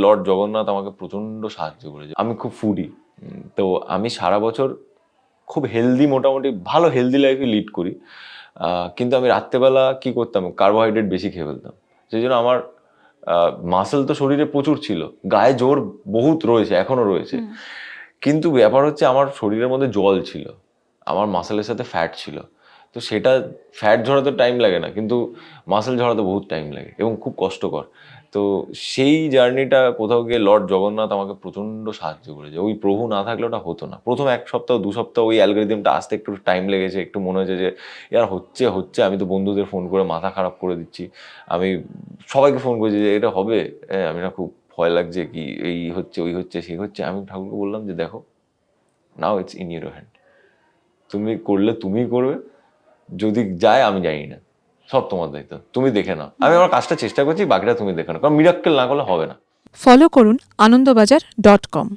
Lord Jagannath আমাকে প্রচণ্ড সাহায্য করেছে। আমি খুব ফুডি, তো আমি সারা বছর খুব হেলদি, মোটামুটি ভালো হেলদি লাইফে লিড করি, কিন্তু আমি রাত্রেবেলা কি করতাম, কার্বোহাইড্রেট বেশি খেয়ে ফেলতাম। সেই জন্য আমার মাসেল তো শরীরে প্রচুর ছিল, গায়ে জোর বহুত রয়েছে, এখনো রয়েছে, কিন্তু ব্যাপার হচ্ছে আমার শরীরের মধ্যে জল ছিল, আমার মাসেলের সাথে ফ্যাট ছিল। তো সেটা ফ্যাট ঝরাতে টাইম লাগে না, কিন্তু মাসেল ঝরাতে বহুত টাইম লাগে এবং খুব কষ্টকর। তো সেই জার্নিটা কোথাও গিয়ে লর্ড জগন্নাথ আমাকে প্রচণ্ড সাহায্য করেছে। ওই প্রভু না থাকলে ওটা হতো না। প্রথম 1 সপ্তাহ 2 সপ্তাহ ওই অ্যালগরিদমটা আসতে একটু টাইম লেগেছে, একটু মনে হয়েছে যে ইয়ার হচ্ছে, আমি তো বন্ধুদের ফোন করে মাথা খারাপ করে দিচ্ছি, আমি সবাইকে ফোন করেছি যে এটা হবে, আমি না খুব ভয় লাগছে, কি এই হচ্ছে ওই হচ্ছে সেই হচ্ছে। আমি ঠাকুরকে বললাম যে দেখো, now it's in your hand, তুমি করলে তুমিই করবে, যদি যায় আমি জানি না, সব তোমার দায়িত্ব, তুমি দেখে নাও, আমি আমার কাজটা চেষ্টা করছি, বাকিটা তুমি দেখে নাও, কারণ মিরাক্কেল না করলে হবে না। ফলো করুন আনন্দবাজার.com।